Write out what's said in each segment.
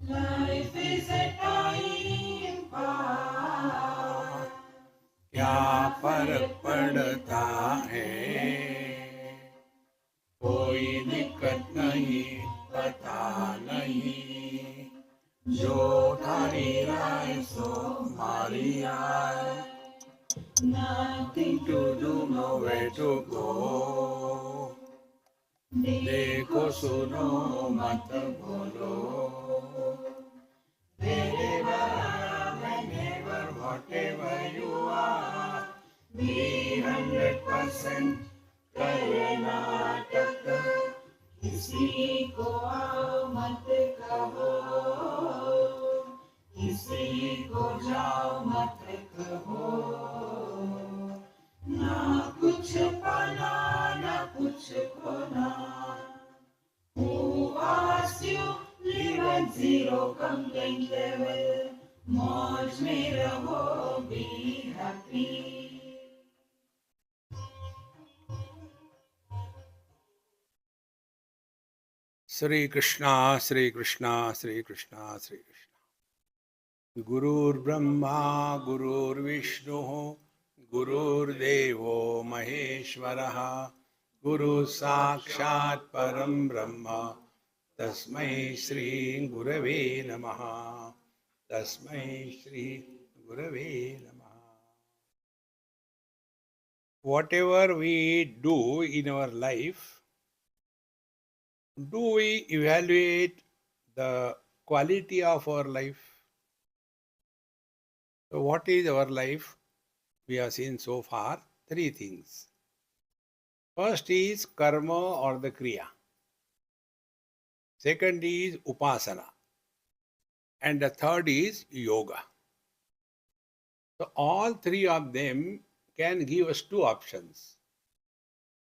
Life is a time pass. क्या फर्क पड़ता है, कोई दिक्कत नहीं, पता नहीं, जो थारी राय सो मारी राय. Nothing To to do, do, nowhere nowhere to to go. go. देखो देखो सुनो सुनो मत मत बोलो. बोलो. Wherever, Wherever, whenever, whenever, whatever whatever you you are, are, be be 100% 100% Karnataka. Karnataka. किसी को आओ मत कहो, किसी को जाओ मत कहो. ना कुछ पाना ना कुछ खोना. Who asked you live at zero complaint level? मौज में रहो, be happy. Sri Krishna, Sri Krishna, Sri Krishna, Sri Krishna. Gurur Brahma, Gurur Vishnu, Gurur Devo Maheshwaraha, Guru Sakshat Param Brahma, Tasmai Shri Gurave Namaha, Tasmai Shri Gurave Namaha. Whatever we do in our life, do we evaluate the quality of our life? So, what is our life? We have seen so far three things. First is karma or the kriya. Second is upasana. And the third is yoga. So, all three of them can give us two options.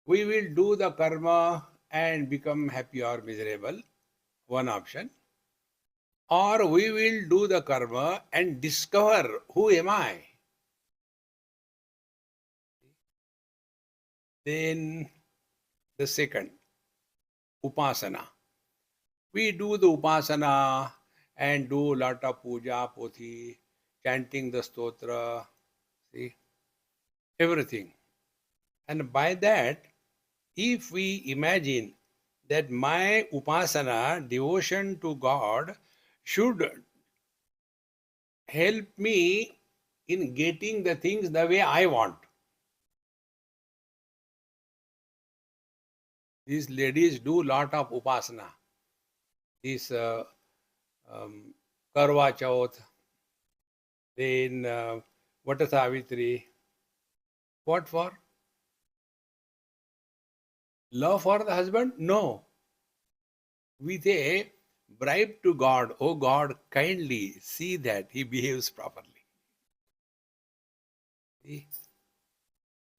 We will do the karma and become happy or miserable, one option. Or we will do the karma and discover who am I. Then the second, upasana. We do the upasana and do lot of puja, pothi, chanting the stotra, see, everything. And by that, if we imagine that my upasana, devotion to God, should help me in getting the things the way I want. These ladies do lot of upasana. This Karwa Chauth, then Vata Savitri. What for? Love for the husband? No. With a bribe to God. Oh God, kindly see that he behaves properly. See?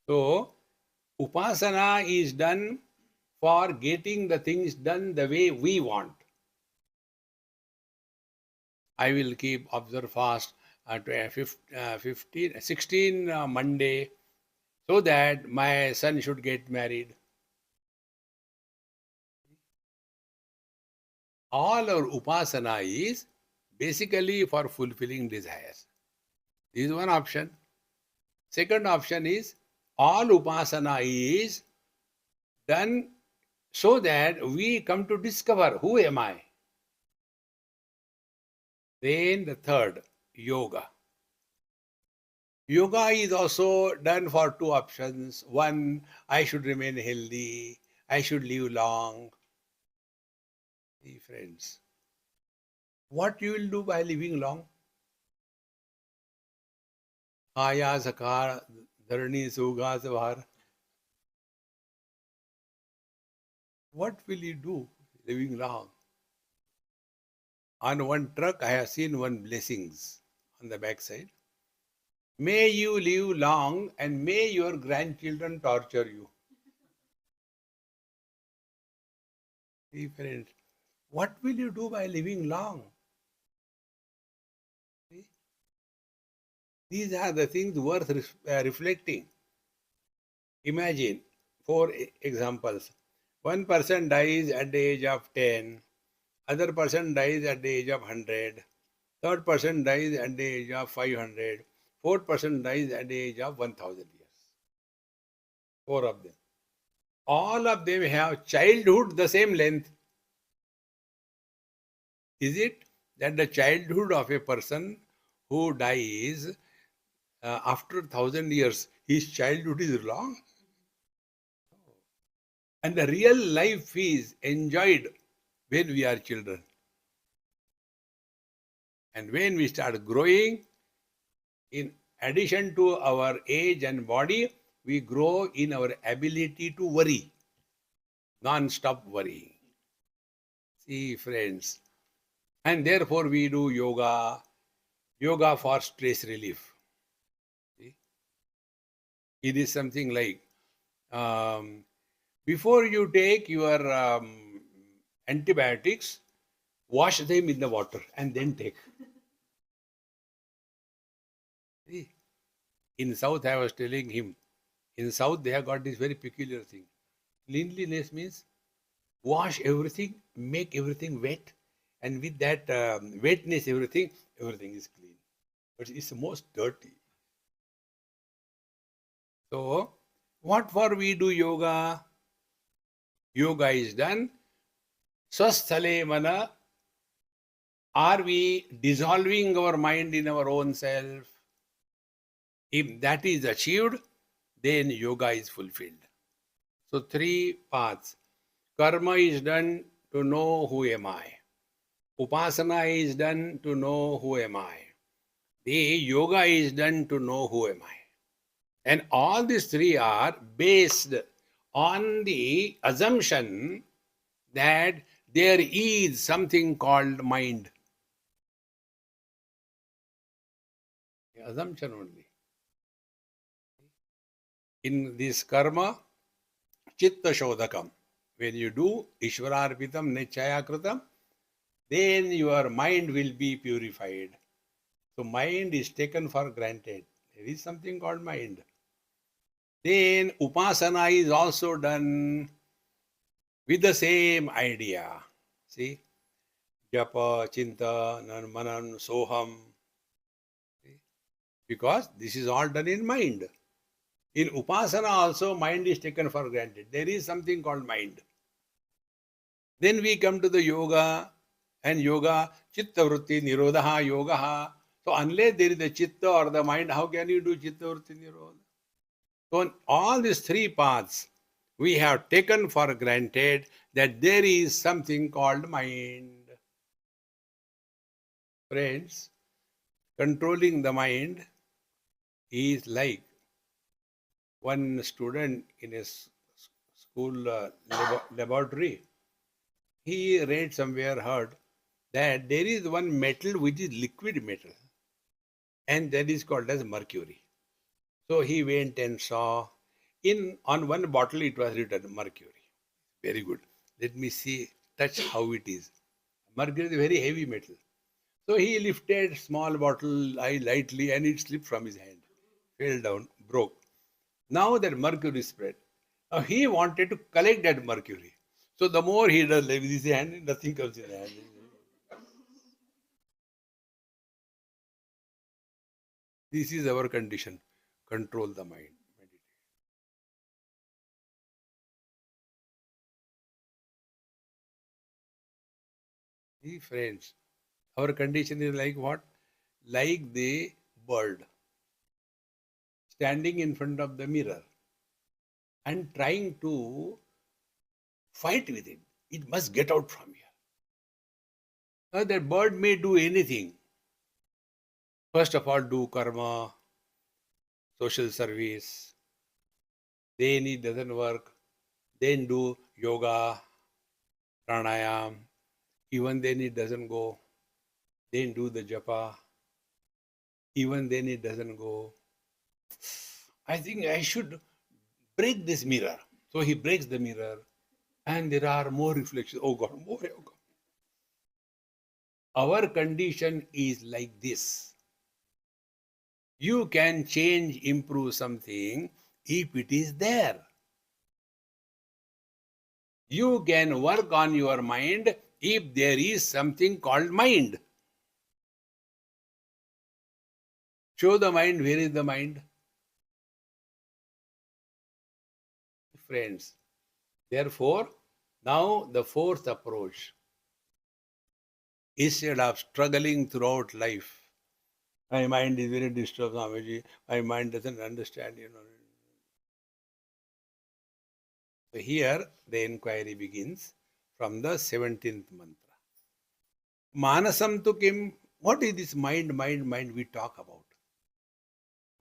So, upasana is done for getting the things done the way we want. I will keep observe fast to 15, 16 Monday so that my son should get married. All our upasana is basically for fulfilling desires. This is one option. Second option is all upasana is done so that we come to discover who am I. Then the third, yoga. Yoga is also done for two options. One, I should remain healthy, I should live long. See, friends, what you will do by living long? Aya sakar dharani suga savar. What will you do living long? On one truck, I have seen one blessings on the backside. May you live long and may your grandchildren torture you. See, friends, what will you do by living long? See? These are the things worth reflecting. Imagine, four examples. One person dies at the age of 10, Other person dies at the age of 100. Third person dies at the age of 500. Fourth person dies at the age of 1000 years. Four of them. All of them have childhood the same length. Is it that the childhood of a person who dies after 1000 years, his childhood is long? And the real life is enjoyed when we are children. And when we start growing, in addition to our age and body, we grow in our ability to worry, non-stop worrying. See, friends, and therefore we do yoga for stress relief. See? It is something like before you take your antibiotics, wash them in the water and then take. See? In South, I was telling him, in South they have got this very peculiar thing. Cleanliness means wash everything, make everything wet, and with that wetness, everything is clean. But it's the most dirty. So, what for we do yoga? Yoga is done. Swasthale mana. Are we dissolving our mind in our own self? If that is achieved, then yoga is fulfilled. So, three paths. Karma is done to know who am I. Upasana is done to know who am I. The yoga is done to know who am I. And all these three are based on the assumption that there is something called mind. The assumption only. In this karma, chitta shodhakam. When you do Ishwararpitam Nichaya Kritam, then your mind will be purified. So mind is taken for granted. There is something called mind. Then Upasana is also done with the same idea. See? Japa, Chinta, Manan, Soham. See? Because this is all done in mind. In Upasana also, mind is taken for granted. There is something called mind. Then we come to the yoga, and yoga, chitta vritti nirodha yoga. So unless there is a chitta or the mind, how can you do chitta vritti nirodha? So on all these three paths, we have taken for granted that there is something called mind. Friends, controlling the mind is like one student in a school laboratory. He read somewhere, heard that there is one metal which is liquid metal, and that is called as mercury. So he went and saw, on one bottle it was written mercury. Very good. Let me see, touch how it is. Mercury is a very heavy metal. So he lifted small bottle lightly and it slipped from his hand, fell down, broke. Now that mercury spread. Now he wanted to collect that mercury. So the more he does like this hand, nothing comes in the hand. This is our condition. Control the mind. Meditate. See, friends, our condition is like what? Like the bird standing in front of the mirror and trying to fight with it. It must get out from here. Now that bird may do anything. First of all, do karma, social service. Then it doesn't work. Then do yoga, pranayam. Even then it doesn't go. Then do the japa. Even then it doesn't go. I think I should break this mirror. So he breaks the mirror and there are more reflections. Oh God, more. Oh God. Our condition is like this. You can change, improve something if it is there. You can work on your mind if there is something called mind. Show the mind, where is the mind? Friends. Therefore, now the fourth approach. Instead of struggling throughout life, my mind is very disturbed, Swamiji. My mind doesn't understand, So here the inquiry begins from the 17th mantra. Manasam tu kim? What is this mind we talk about?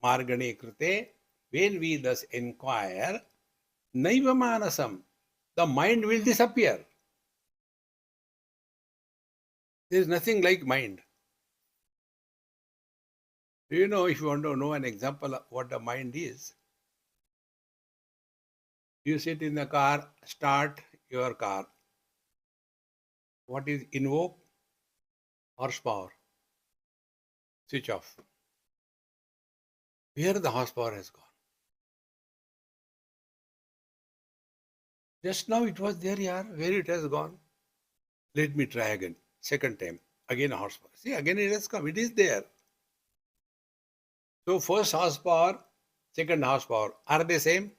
Margane krute, when we thus inquire, naiva manasam, the mind will disappear. There is nothing like mind. Do you know, if you want to know an example of what a mind is, you sit in the car, start your car. What is invoke? Horsepower. Switch off. Where the horsepower has gone? Just now it was there, yaar. Where it has gone? Let me try again. Second time. Again a horsepower. See, again it has come. It is there. So first horsepower, second horsepower. Are they same?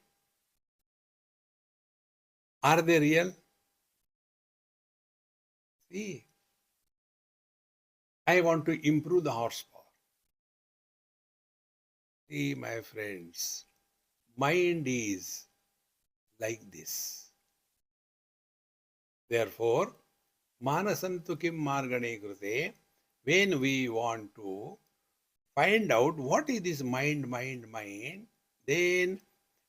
Are they real? See, I want to improve the horsepower. See, my friends, mind is like this. Therefore, manasantu kim margane krute, when we want to find out what is this mind, then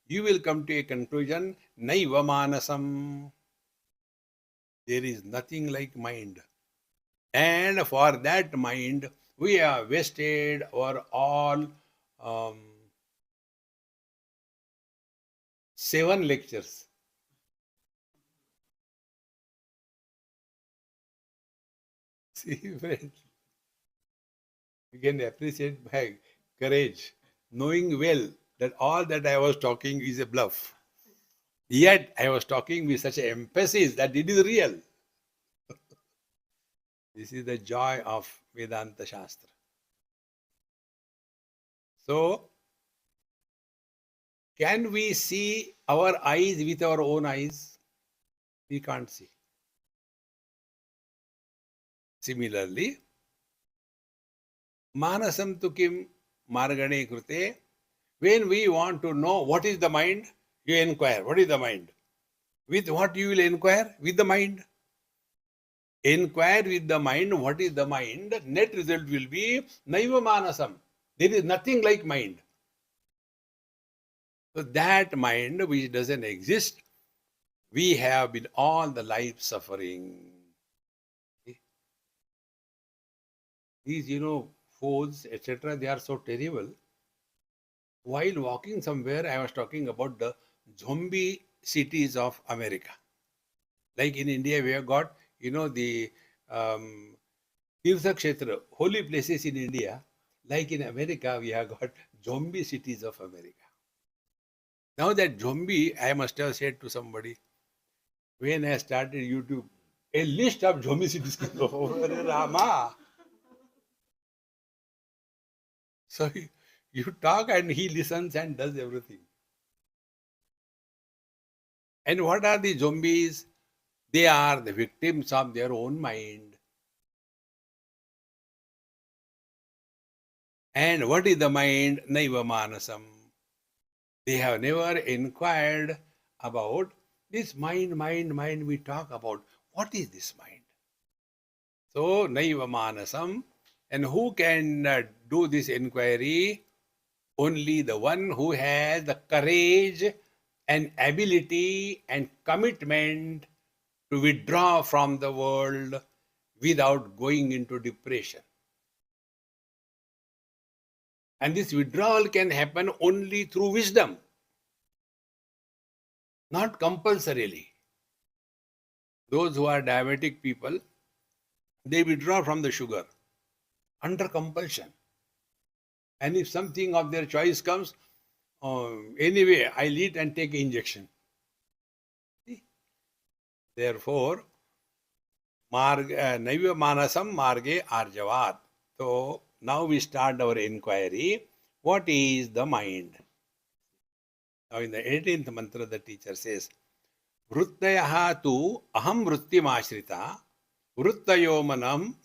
you will come to a conclusion, naiva manasam. There is nothing like mind. And for that mind, we have wasted our all 7 lectures. See, friends, you can appreciate my courage, knowing well that all that I was talking is a bluff. Yet I was talking with such emphasis that it is real. This is the joy of Vedanta Shastra. So, can we see our eyes with our own eyes? We can't see. Similarly, manasam tu kim margane krute, when we want to know what is the mind, you inquire, what is the mind? With what you will inquire? With the mind. Inquire with the mind, what is the mind? Net result will be naiva manasam. There is nothing like mind. So that mind which doesn't exist, we have been all the life suffering. These, foes, etc., they are so terrible. While walking somewhere, I was talking about the zombie cities of America. Like in India, we have got, the Tirtha Kshetra, holy places in India. Like in America, we have got zombie cities of America. Now that zombie, I must have said to somebody, when I started YouTube, a list of zombie cities came over, Rama. So you talk and he listens and does everything. And what are the zombies? They are the victims of their own mind. And what is the mind? Naiva manasam. They have never inquired about this mind we talk about. What is this mind? So, naiva manasam. And who can do this inquiry? Only the one who has the courage and ability and commitment to withdraw from the world without going into depression. And this withdrawal can happen only through wisdom, not compulsorily. Those who are diabetic people, they withdraw from the sugar under compulsion. And if something of their choice comes, anyway, I'll eat and take an injection. See? Therefore, Naiva Manasam Marge Arjavat. So now we start our inquiry. What is the mind? Now in the 18th mantra, the teacher says, Vruttayaha tu aham vrittim ashrita, vrittayo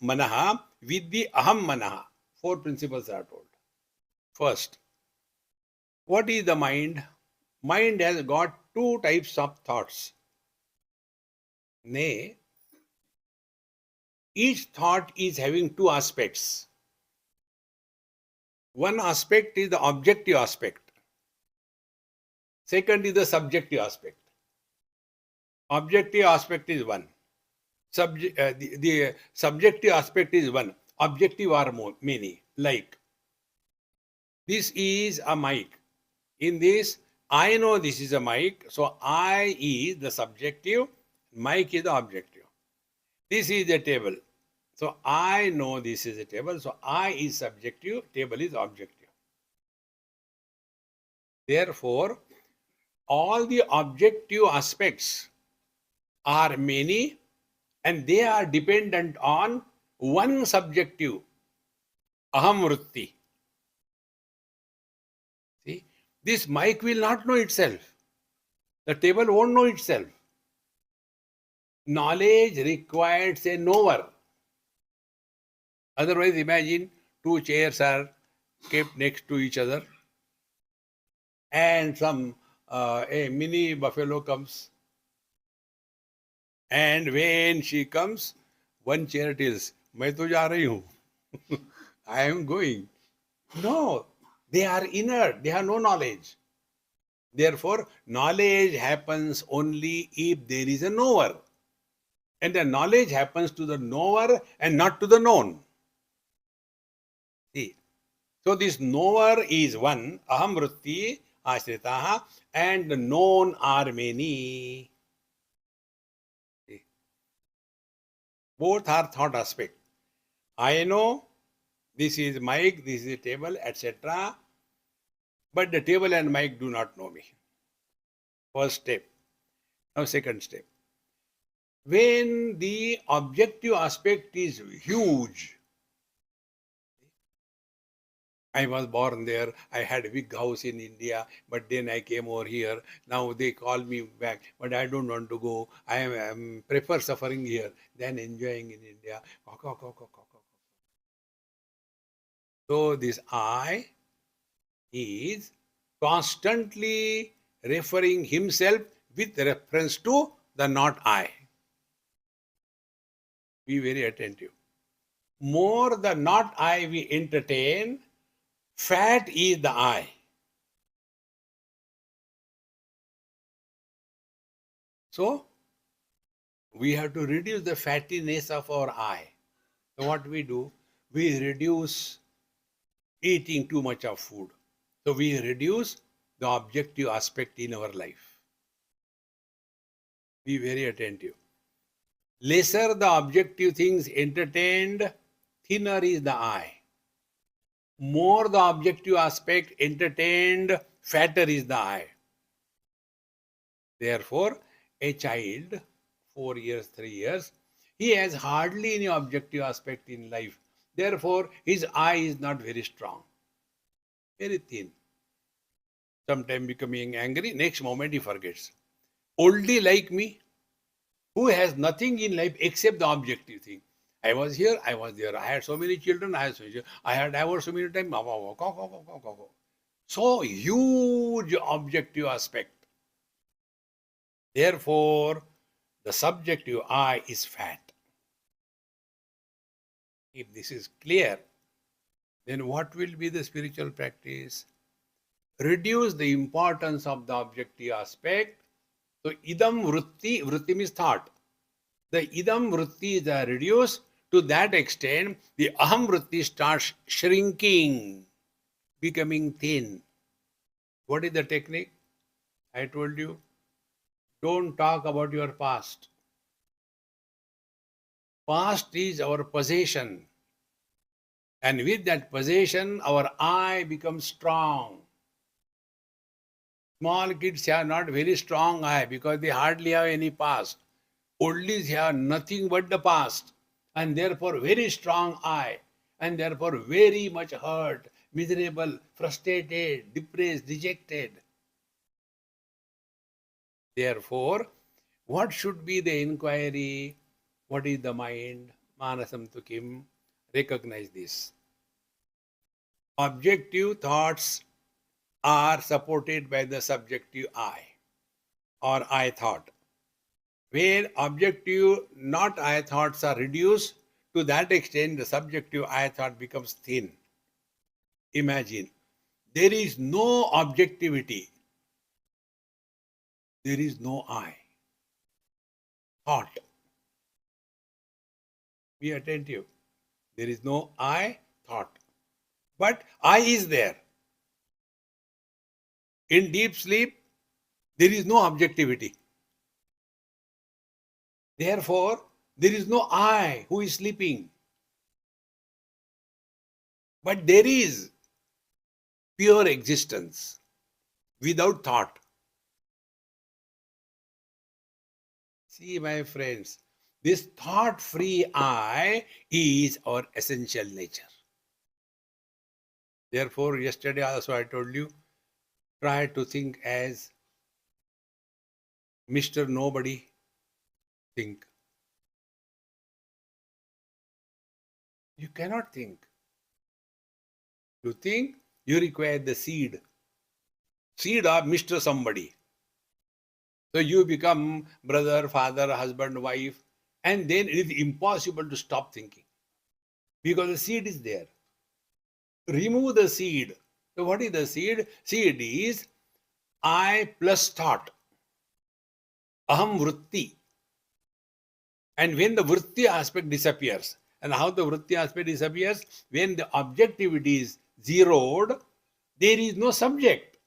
manaha vidhi aham manaha. Four principles are told. First, what is the mind? Mind has got two types of thoughts. Nay, each thought is having two aspects. One aspect is the objective aspect. Second is the subjective aspect. Objective aspect is one. The subjective aspect is one. Objective are many. Like, this is a mic. In this, I know this is a mic. So I is the subjective. Mic is the objective. This is a table. So I know this is a table. So I is subjective. Table is objective. Therefore, all the objective aspects are many and they are dependent on one subjective, aham vritti. See, this mic will not know itself. The table won't know itself. Knowledge requires a knower. Otherwise, imagine two chairs are kept next to each other and a mini buffalo comes. And when she comes, one chair tells, "मैं तो जा रही हूँ." I am going. No, they are inert. They have no knowledge. Therefore, knowledge happens only if there is a knower. And the knowledge happens to the knower and not to the known. See, so this knower is one, aham vritti ashritaha, and the known are many. See, both are thought aspect. I know this is mic, this is a table, etc. But the table and mic do not know me. First step. Now second step. When the objective aspect is huge, I was born there, I had a big house in India, but then I came over here. Now they call me back, but I don't want to go. I prefer suffering here than enjoying in India. So this I is constantly referring himself with reference to the not I. Be very attentive. More the not I we entertain, fat is the I. So, we have to reduce the fattiness of our I. So what we do? We reduce eating too much of food. So we reduce the objective aspect in our life. Be very attentive. Lesser the objective things entertained, thinner is the I. More the objective aspect entertained, fatter is the I. Therefore, a child, 4 years, 3 years, he has hardly any objective aspect in life. Therefore, his I is not very strong. Very thin. Sometime becoming angry, next moment he forgets. Oldie like me, who has nothing in life except the objective thing. I was here, I was there. I had so many children, I had divorced so many times. So huge objective aspect. Therefore, the subjective I is fat. If this is clear, then what will be the spiritual practice? Reduce the importance of the objective aspect. So idam vritti, vritti means thought. The idam vritti is reduced. To that extent, the aham vritti starts shrinking, becoming thin. What is the technique? I told you, don't talk about your past. Past is our possession. And with that possession, our I becomes strong. Small kids have not very strong I because they hardly have any past. Oldies have nothing but the past, and therefore very strong I, and therefore very much hurt, miserable, frustrated, depressed, dejected. Therefore, what should be the inquiry? What is the mind? Manasam tu kim? Recognize this. Objective thoughts are supported by the subjective I or I thought. Where objective, not I thoughts are reduced, to that extent the subjective I thought becomes thin. Imagine, there is no objectivity, there is no I. Thought. Be attentive. There is no I thought. But I is there. In deep sleep, there is no objectivity. Therefore, there is no I who is sleeping. But there is pure existence without thought. See, my friends, this thought-free I is our essential nature. Therefore, yesterday also I told you, try to think as Mr. Nobody think. You cannot think. To think, you require the seed. Seed of Mr. Somebody. So you become brother, father, husband, wife, and then it is impossible to stop thinking. Because the seed is there. Remove the seed. So what is the seed? Seed is I plus thought. Aham vritti. And when the vritti aspect disappears, and how the vritti aspect disappears? When the objectivity is zeroed, there is no subject.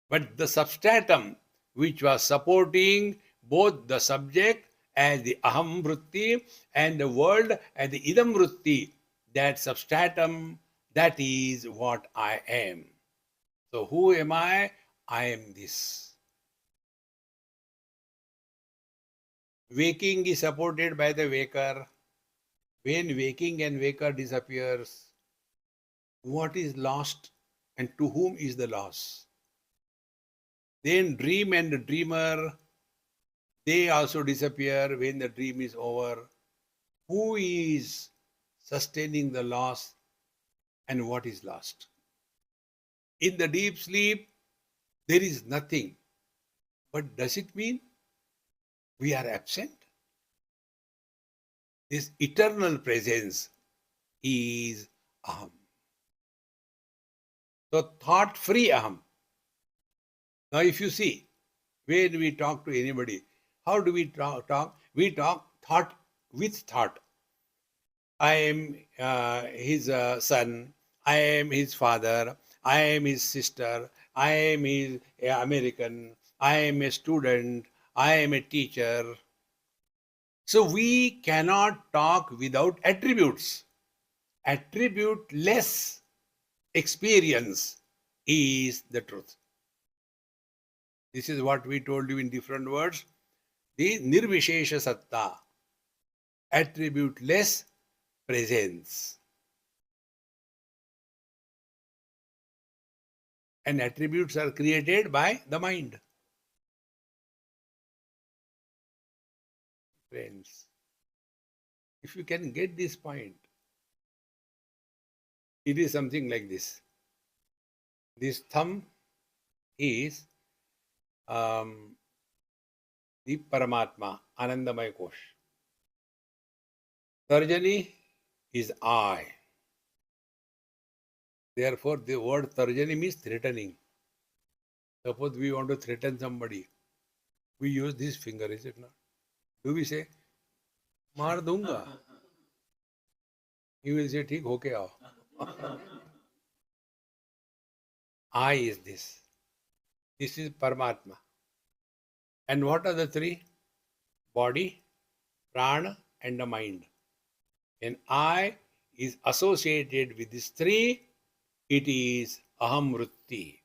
But the substratum which was supporting both the subject as the aham vritti and the world as the idam vritti, that substratum, that is what I am. So who am I? I am this. Waking is supported by the waker. When waking and waker disappears, what is lost and to whom is the loss? Then dream and the dreamer, they also disappear when the dream is over. Who is sustaining the loss and what is lost? In the deep sleep, there is nothing. But does it mean we are absent? This eternal presence is aham. So thought-free aham. Now if you see, when we talk to anybody, how do we talk? We talk thought with thought. I am his son, I am his father, I am his sister, I am his American, I am a student, I am a teacher. So we cannot talk without attributes. Attribute-less experience is the truth. This is what we told you in different words. The nirvishesha satta, attribute-less presence. And attributes are created by the mind. Friends, if you can get this point, it is something like this. This thumb is the Paramatma, Anandamaya Kosh. Tarjani is I. Therefore, the word tarjani means threatening. Suppose we want to threaten somebody, we use this finger, is it not? Do we say, maar dunga? He will say, ठीक होके आओ. I is this. This is Paramatma. And what are the three? Body, prana, and the mind. And I is associated with these three, it is aham vritti.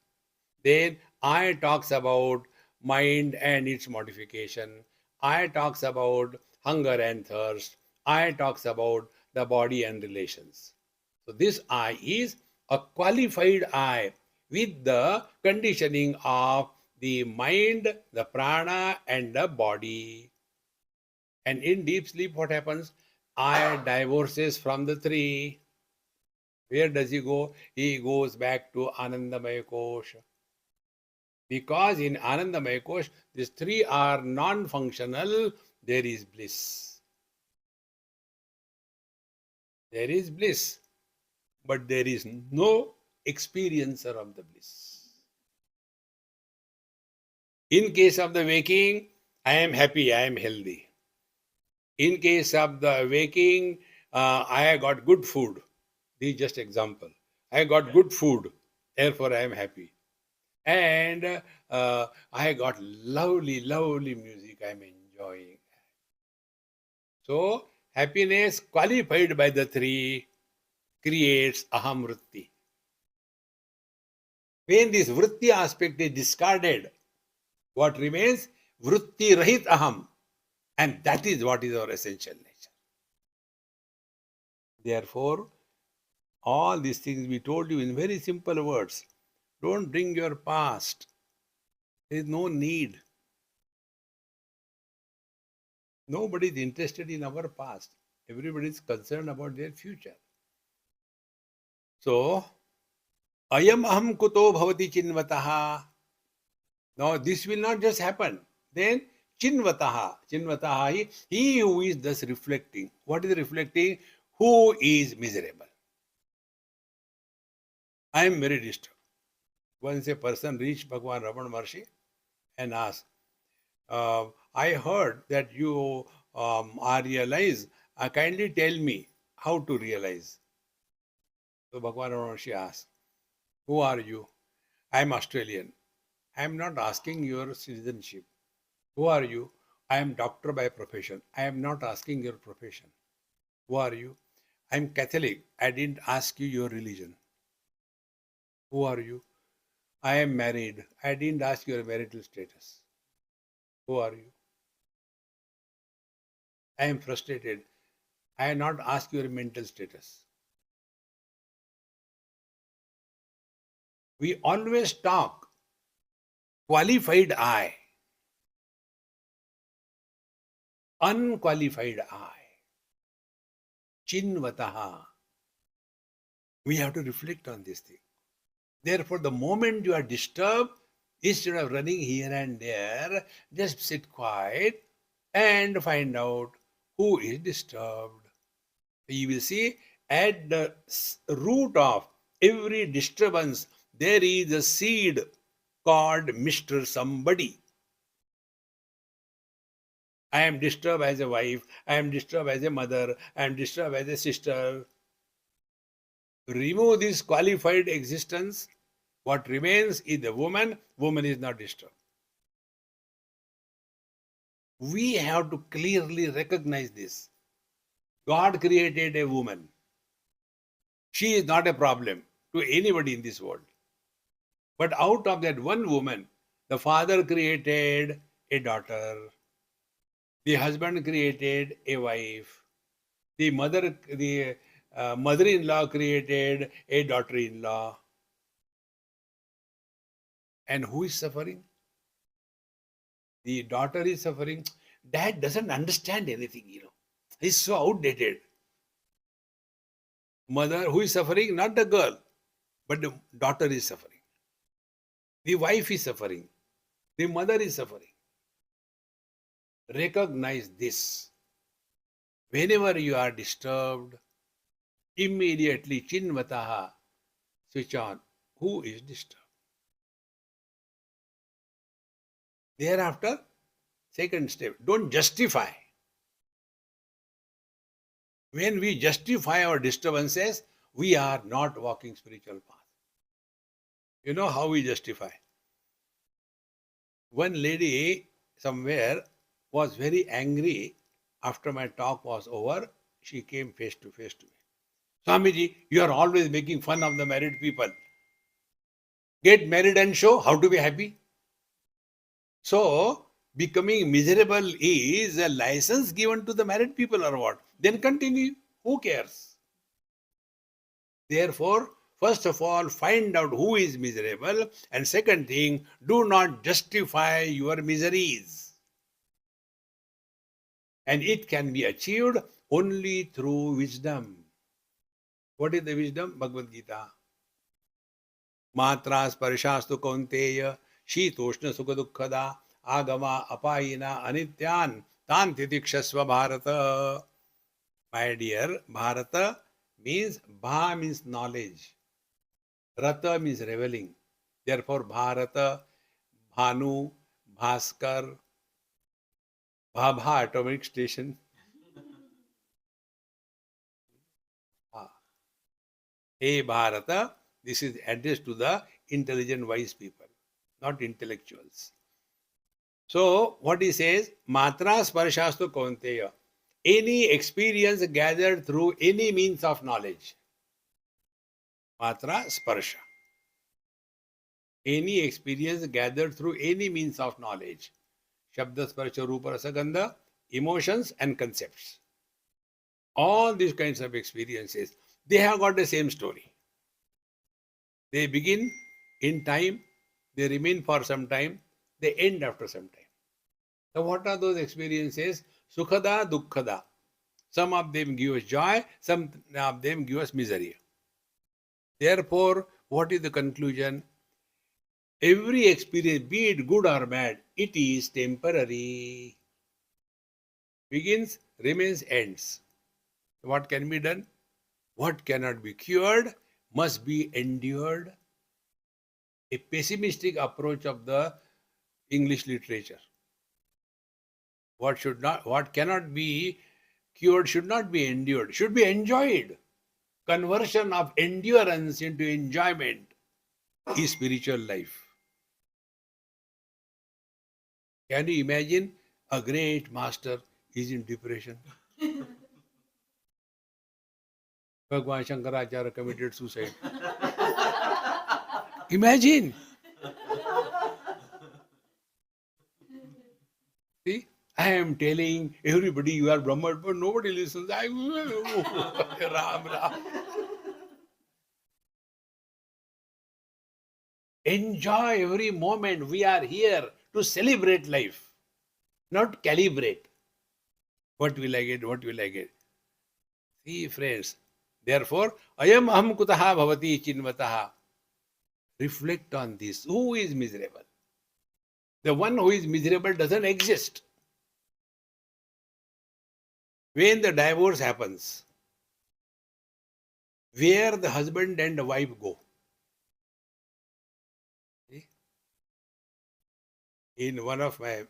Then I talks about mind and its modification. I talks about hunger and thirst. I talks about the body and relations. So this I is a qualified I with the conditioning of the mind, the prana, and the body. And in deep sleep, what happens? I divorces from the three. Where does he go? He goes back to Anandamaya Kosha. Because in Anandamaya Kosh, these three are non-functional, there is bliss. There is bliss, but there is no experiencer of the bliss. In case of the waking, I am happy, I am healthy. In case of the waking, I got good food. This is just example. I got good food, therefore I am happy. And I got lovely, lovely music I am enjoying. So, happiness qualified by the three creates aham vritti. When this vritti aspect is discarded, what remains? Vritti rahit aham. And that is what is our essential nature. Therefore, all these things we told you in very simple words. Don't bring your past. There is no need. Nobody is interested in our past. Everybody is concerned about their future. So, ayam aham kuto bhavati chinvataha. Now, this will not just happen. Then, chinvataha. Chinvataha, he who is thus reflecting. What is reflecting? Who is miserable. I am very disturbed. Once a person reached Bhagavan Ramana Maharshi and asked, I heard that you are realized. Kindly tell me how to realize. So Bhagavan Ramana Maharshi asked, who are you? I am Australian. I am not asking your citizenship. Who are you? I am doctor by profession. I am not asking your profession. Who are you? I am Catholic. I didn't ask you your religion. Who are you? I am married. I didn't ask your marital status. Who are you? I am frustrated. I have not asked your mental status. We always talk qualified I, unqualified I, chinvataha. We have to reflect on this thing. Therefore, the moment you are disturbed, instead of running here and there, just sit quiet and find out who is disturbed. You will see at the root of every disturbance, there is a seed called Mr. Somebody. I am disturbed as a wife, I am disturbed as a mother, I am disturbed as a sister. Remove this qualified existence, what remains is the woman, woman is not disturbed. We have to clearly recognize this. God created a woman. She is not a problem to anybody in this world. But out of that one woman, the father created a daughter, the husband created a wife, the mother-in-law created a daughter-in-law. And who is suffering? The daughter is suffering. Dad doesn't understand anything, He's so outdated. Mother, who is suffering? Not the girl, but the daughter is suffering. The wife is suffering. The mother is suffering. Recognize this. Whenever you are disturbed, immediately chinvataha, switch on. Who is disturbed? Thereafter, second step, don't justify. When we justify our disturbances, we are not walking spiritual path. You know how we justify? One lady somewhere was very angry after my talk was over. She came face to face to me. Swamiji, you are always making fun of the married people. Get married and show how to be happy. So, becoming miserable is a license given to the married people or what? Then continue. Who cares? Therefore, first of all, find out who is miserable, and second thing, do not justify your miseries. And it can be achieved only through wisdom. What is the wisdom? Bhagavad Gita. Matra sparshastu kaunteya shitoshna sukha dukkhada agama apayina anityan tan titikshasva bharata. My dear, Bharata means Bha means knowledge. Rata means reveling. Therefore, Bharata, Bhanu, Bhaskar, Bhabha atomic station. Hey Bharata, this is addressed to the intelligent, wise people, not intellectuals. So, what he says, Matra Sparshastu Kaunteya, any experience gathered through any means of knowledge. Matra Sparsha. Any experience gathered through any means of knowledge. Shabda, Sparsha, Rupa, Rasa, Gandha, emotions and concepts. All these kinds of experiences, they have got the same story. They begin in time, they remain for some time, they end after some time. So what are those experiences? Sukhada, Dukkhada. Some of them give us joy, some of them give us misery. Therefore, what is the conclusion? Every experience, be it good or bad, it is temporary. Begins, remains, ends. What can be done? What cannot be cured must be endured. A pessimistic approach of the English literature. What cannot be cured should not be endured, should be enjoyed. Conversion of endurance into enjoyment is spiritual life. Can you imagine a great master is in depression? Bhagwan Shankaracharya committed suicide. Imagine. See, I am telling everybody you are Brahman, but nobody listens. Ram, Ram. Enjoy every moment. We are here to celebrate life, not calibrate. What will I get? What will I get? See, friends. Therefore, ayam aham kutaha bhavati chinvataha. Reflect on this. Who is miserable? The one who is miserable doesn't exist. When the divorce happens, where the husband and the wife go? See? In one of my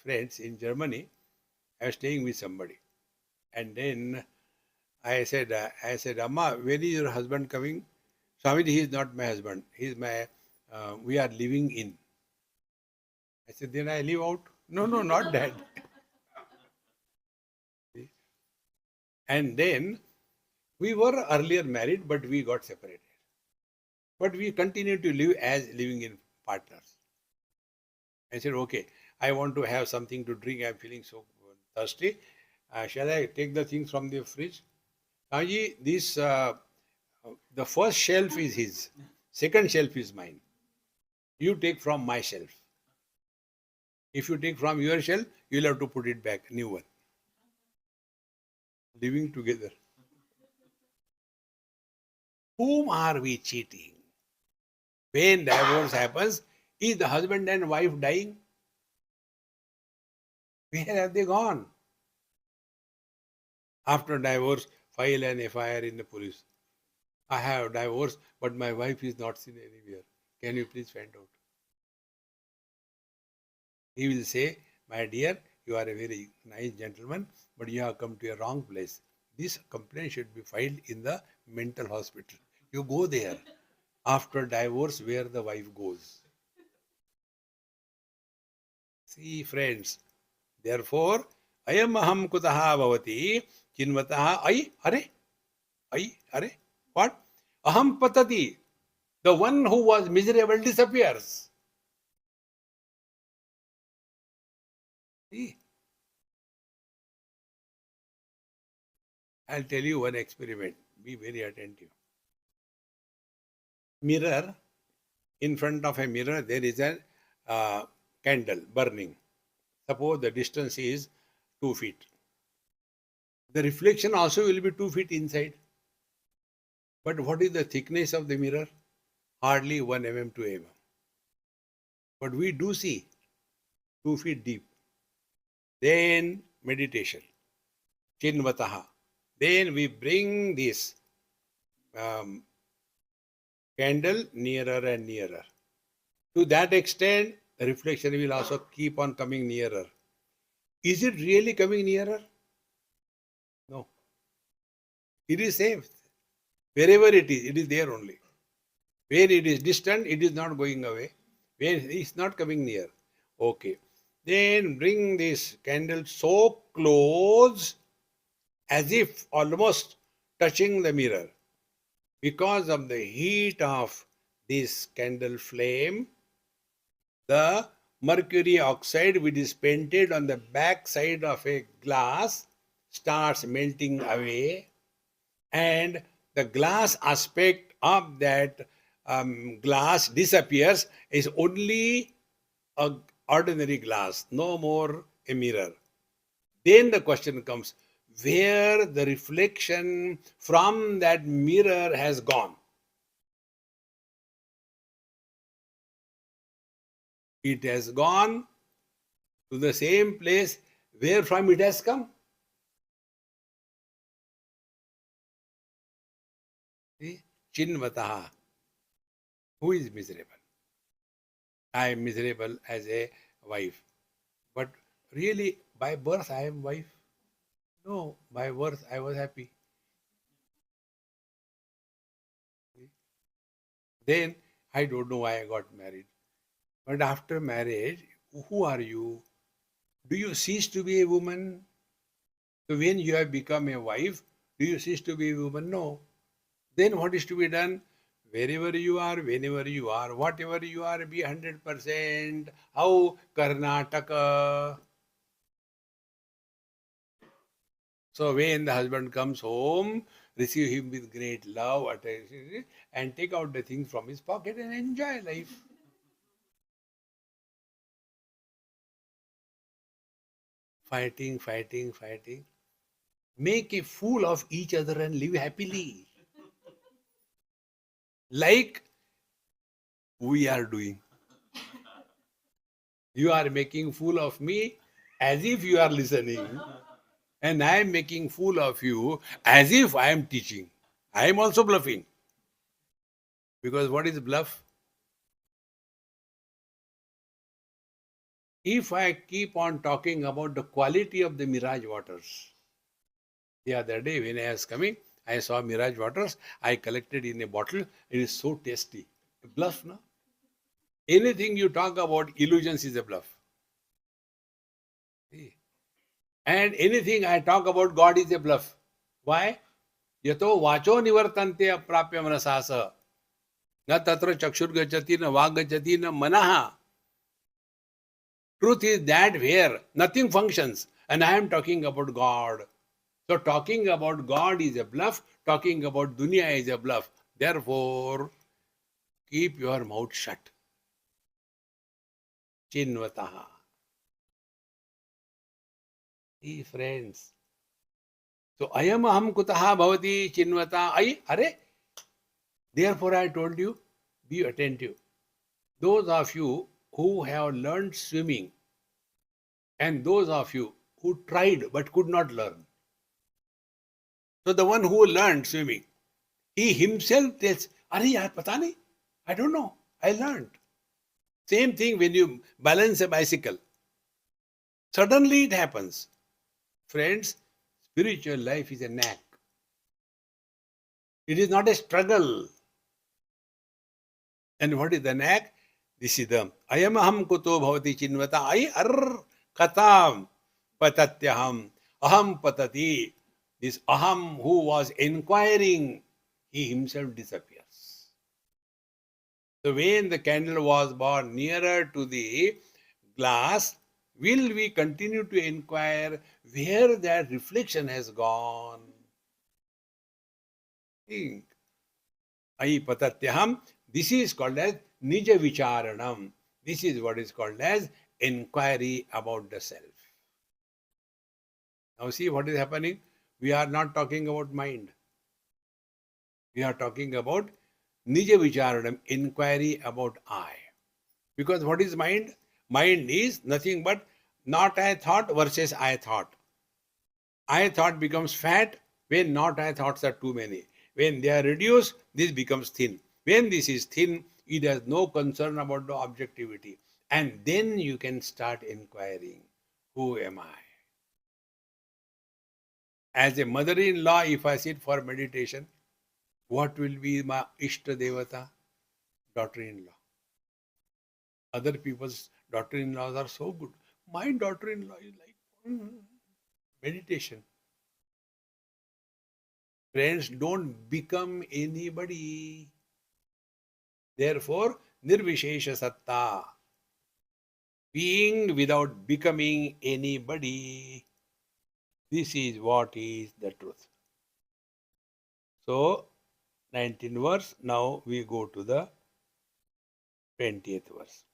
friends in Germany, I was staying with somebody. And then I said, Amma, when is your husband coming? Swamiji, he is not my husband. He is my, we are living in. I said, then I live out? No, not that. And then we were earlier married, but we got separated. But we continued to live as living in partners. I said, okay, I want to have something to drink. I'm feeling so thirsty. Shall I take the things from the fridge? Kaji, this, the first shelf is his. Second shelf is mine. You take from my shelf. If you take from your shelf, you'll have to put it back, new one. Living together. Whom are we cheating? When divorce happens, is the husband and wife dying? Where have they gone? After divorce, file an FIR in the police. I have divorced, but my wife is not seen anywhere. Can you please find out? He will say, my dear, you are a very nice gentleman, but you have come to a wrong place. This complaint should be filed in the mental hospital. You go there after divorce where the wife goes. See, friends, therefore, ayam aham kutaha bhavati chinvataha are, what? Aham patati. The one who was miserable disappears. See, I'll tell you one experiment. Be very attentive. Mirror, in front of a mirror, there is a candle burning. Suppose the distance is 2 feet. The reflection also will be 2 feet inside. But what is the thickness of the mirror? Hardly 1 mm, 2 mm. But we do see 2 feet deep. Then meditation, chinvataha. Then we bring this um, candle nearer and nearer. To that extent, the reflection will also keep on coming nearer. Is it really coming nearer? No. It is safe. Wherever it is there only. Where it is distant, it is not going away. Where it is not coming near. Okay. Then bring this candle so close as if almost touching the mirror. Because of the heat of this candle flame, the mercury oxide, which is painted on the back side of a glass, starts melting away, and the glass aspect of that glass disappears. Is only a ordinary glass, no more a mirror. Then the question comes, where the reflection from that mirror has gone. It has gone to the same place where from it has come. See? Chinvataha. Who is miserable? I am miserable as a wife. But really, by birth I am wife. No, by birth I was happy. Then I don't know why I got married. But after marriage, who are you? Do you cease to be a woman? So when you have become a wife, do you cease to be a woman? No. Then what is to be done? Wherever you are, whenever you are, whatever you are, be 100%. How? Karnataka. So when the husband comes home, receive him with great love, attention, and take out the things from his pocket and enjoy life. Fighting, fighting, fighting. Make a fool of each other and live happily. Like we are doing. You are making fool of me as if you are listening, and I am making fool of you as if I am teaching. I am also bluffing. Because what is bluff? If I keep on talking about the quality of the mirage waters, the other day when I was coming, I saw mirage waters. I collected in a bottle. It is so tasty. A bluff, no? Anything you talk about illusions is a bluff. See? And anything I talk about God is a bluff. Why? Yato vacho nivartante aprapyam rasasa. Na tatra chakshur gachati na vag gachati na manaha. Truth is that where nothing functions. And I am talking about God. So talking about God is a bluff. Talking about dunya is a bluff. Therefore, keep your mouth shut. Chinvataha. See, friends. So, ayam aham kutaha bhavati chinvata. Are? Therefore, I told you, be attentive. Those of you who have learned swimming and those of you who tried but could not learn. So, the one who learned swimming, he himself tells, Are yaar, pata nahi? I don't know. I learned. Same thing when you balance a bicycle. Suddenly it happens. Friends, spiritual life is a knack. It is not a struggle. And what is the knack? This is the ayamaham kuto bhavati chinvata. Katam patatyaham. Aham patati. This aham who was inquiring, he himself disappears. So when the candle was brought nearer to the glass, will we continue to inquire where that reflection has gone? Think. Ai patatyaham. This is called as nija vicharanam. This is what is called as inquiry about the self. Now see what is happening. We are not talking about mind. We are talking about nija vicharanam, inquiry about I. Because what is mind? Mind is nothing but not I thought versus I thought. I thought becomes fat when not I thoughts are too many. When they are reduced, this becomes thin. When this is thin, it has no concern about the objectivity. And then you can start inquiring, who am I? As a mother-in-law, if I sit for meditation, what will be my Ishta Devata? Daughter-in-law. Other people's daughter-in-laws are so good. My daughter-in-law is like meditation. Friends, don't become anybody. Therefore, nirvishesha satta, being without becoming anybody. This is what is the truth. So, 19th verse. Now we go to the 20th verse.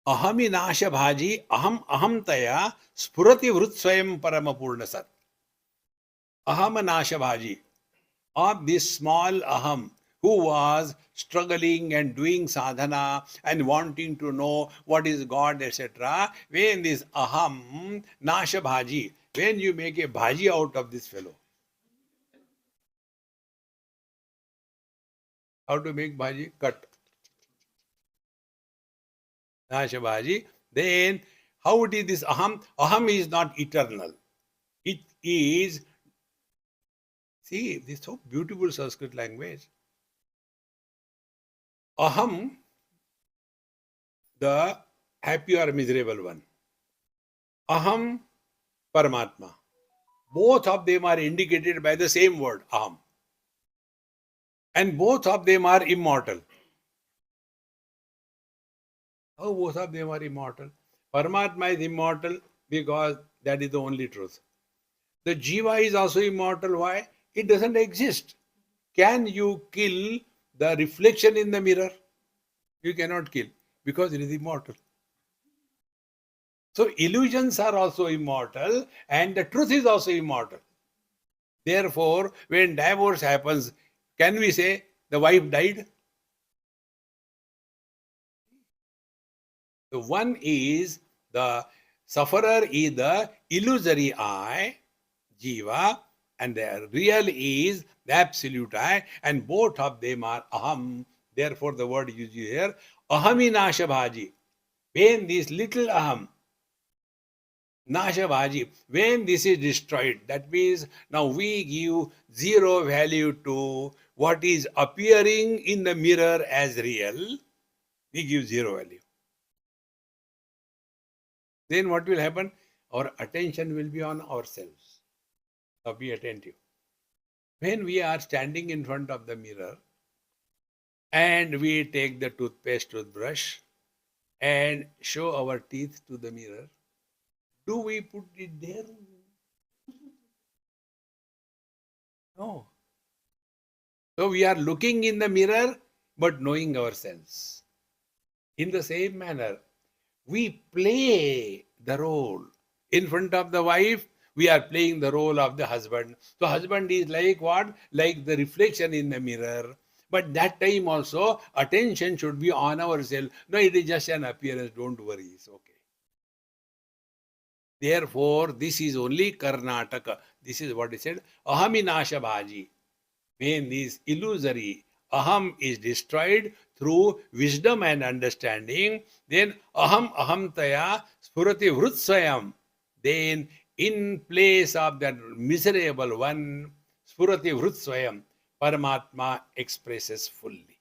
Ahami nasha bhaji aham aham taya spurati vrut swayam paramapurna sat. Aham nasha bhaji. Of this small aham who was struggling and doing sadhana and wanting to know what is God, etc. When this aham nasha bhaji, when you make a bhaji out of this fellow. How to make bhaji? Cut. Nasha bhaji. Then how it is this aham? Aham is not eternal. It is, see, this so beautiful Sanskrit language. Aham, the happy or miserable one. Aham, Paramatma. Both of them are indicated by the same word, aham. And both of them are immortal. How both of them are immortal? Paramatma is immortal because that is the only truth. The Jiva is also immortal. Why? It doesn't exist. Can you kill the reflection in the mirror? You cannot kill because it is immortal. So illusions are also immortal and the truth is also immortal. Therefore, when divorce happens, can we say the wife died? The one is the sufferer is the illusory I, Jiva, and the real is the absolute I, and both of them are aham. Therefore, the word used here, ahami nasha bhaji. When this little aham, nasha bhaji, when this is destroyed, that means now we give zero value to what is appearing in the mirror as real. We give zero value. Then what will happen? Our attention will be on ourselves. Now be attentive. When we are standing in front of the mirror and we take the toothbrush and show our teeth to the mirror, do we put it there? No. So we are looking in the mirror but knowing ourselves. In the same manner, we play the role. In front of the wife, we are playing the role of the husband. So husband is like what? Like the reflection in the mirror. But that time also, attention should be on ourselves. No, it is just an appearance. Don't worry. It's okay. Therefore, this is only Karnataka. This is what he said. Ahami nasha bhaji. When this illusory aham is destroyed through wisdom and understanding, then aham ahamtaya spurati vrutsvayam. Then in place of that miserable one, spurati vrutsvayam, Paramatma expresses fully.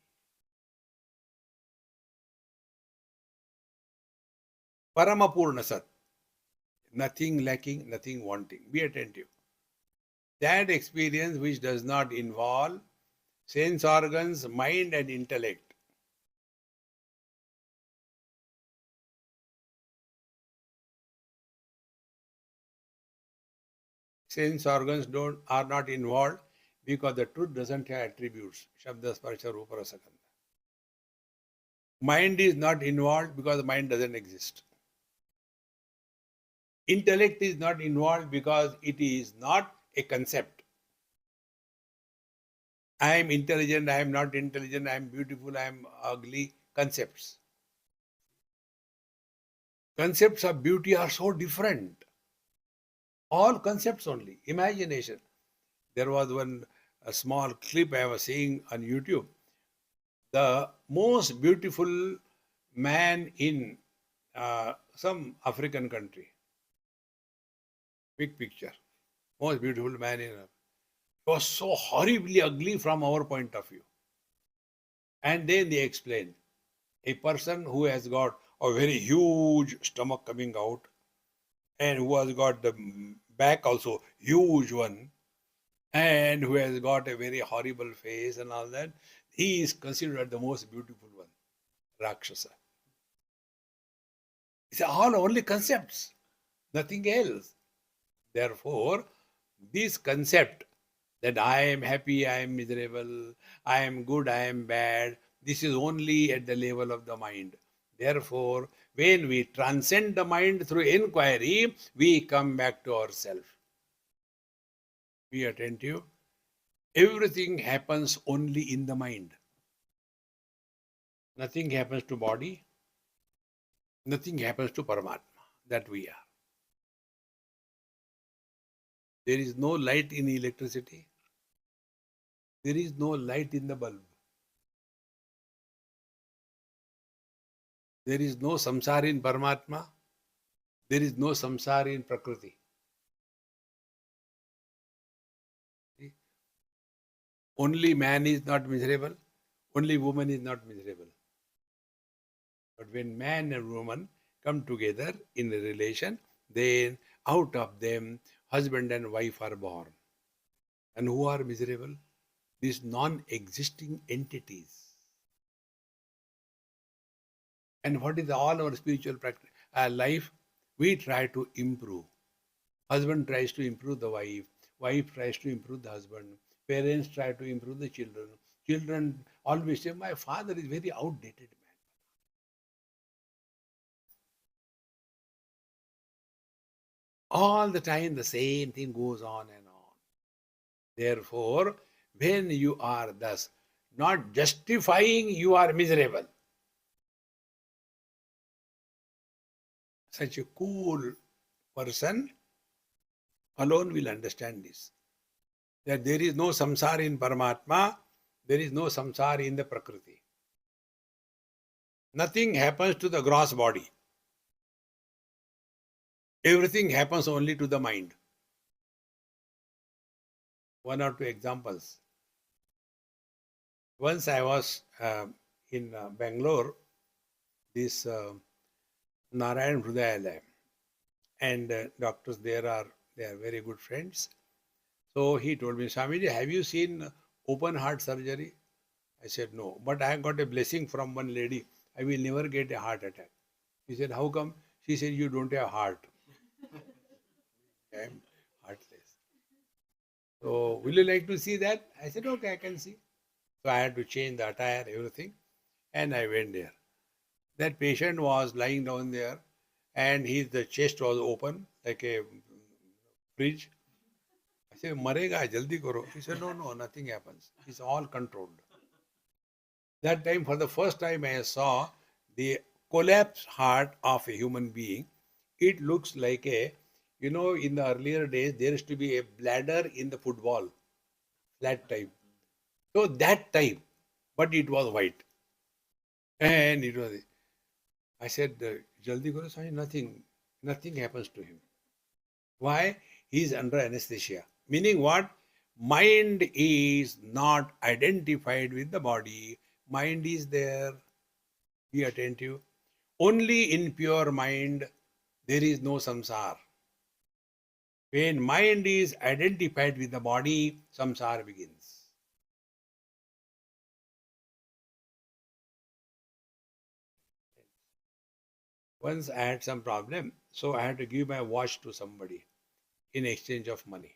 Paramapurna Sat. Nothing lacking, nothing wanting. Be attentive. That experience which does not involve sense organs, mind and intellect. Sense organs are not involved because the truth doesn't have attributes. Shabda, Sparsha, Rupa, Rasa, Gandha. Mind is not involved because the mind doesn't exist. Intellect is not involved because it is not a concept. I am intelligent, I am not intelligent, I am beautiful, I am ugly. Concepts. Concepts of beauty are so different. All concepts only. Imagination. There was one a small clip I was seeing on YouTube. The most beautiful man in some African country. Big picture. Most beautiful man in. He was so horribly ugly from our point of view. And then they explained a person who has got a very huge stomach coming out and who has got the back also huge one and who has got a very horrible face and all that, he is considered the most beautiful one, Rakshasa. It's all only concepts, nothing else. Therefore, this concept that I am happy, I am miserable, I am good, I am bad, this is only at the level of the mind. Therefore, when we transcend the mind through inquiry, we come back to ourselves. Be attentive. Everything happens only in the mind. Nothing happens to body. Nothing happens to Paramatma that we are. There is no light in electricity. There is no light in the bulb. There is no samsara in Paramatma. There is no samsara in Prakriti. See? Only man is not miserable. Only woman is not miserable. But when man and woman come together in a relation, then out of them, husband and wife are born. And who are miserable? These non-existing entities. And what is all our spiritual practice? Life, we try to improve. Husband tries to improve the wife. Wife tries to improve the husband. Parents try to improve the children. Children always say, my father is very outdated man. All the time the same thing goes on and on. Therefore, when you are thus not justifying, you are miserable. Such a cool person alone will understand this. That there is no samsara in Paramatma, there is no samsara in the Prakriti. Nothing happens to the gross body. Everything happens only to the mind. One or two examples. Once I was in Bangalore, this Narayan Hrudayalaya, and doctors there they are very good friends. So he told me, Swamiji, have you seen open heart surgery? I said, no, but I got a blessing from one lady. I will never get a heart attack. He said, how come? She said, you don't have heart. I am heartless. So will you like to see that? I said, okay, I can see. So I had to change the attire, everything, and I went there. That patient was lying down there, and the chest was open like a fridge. I said, Marega, jaldi karo. He said, no, no, nothing happens. It's all controlled. That time, for the first time, I saw the collapsed heart of a human being. It looks like in the earlier days, there used to be a bladder in the football, flat type. So that type, but it was white. And it was, I said, Jaldi karo, Swami, nothing happens to him. Why? He is under anesthesia. Meaning what? Mind is not identified with the body. Mind is there. Be attentive. Only in pure mind there is no samsara. When mind is identified with the body, samsara begins. Once I had some problem, so I had to give my watch to somebody in exchange of money.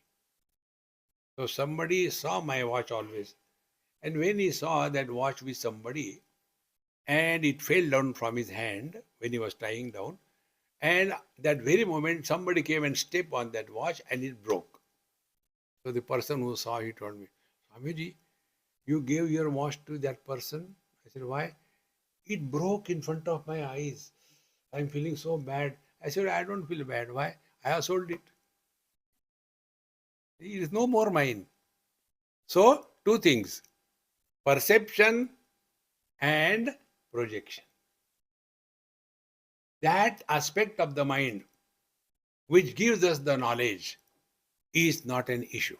So somebody saw my watch always. And when he saw that watch with somebody, and it fell down from his hand when he was tying down, and that very moment somebody came and stepped on that watch and it broke. So the person who saw, he told me, Swamiji, you gave your watch to that person? I said, why? It broke in front of my eyes. I'm feeling so bad. I said, I don't feel bad. Why? I have sold it. It is no more mine. So, two things, perception and projection. That aspect of the mind which gives us the knowledge is not an issue.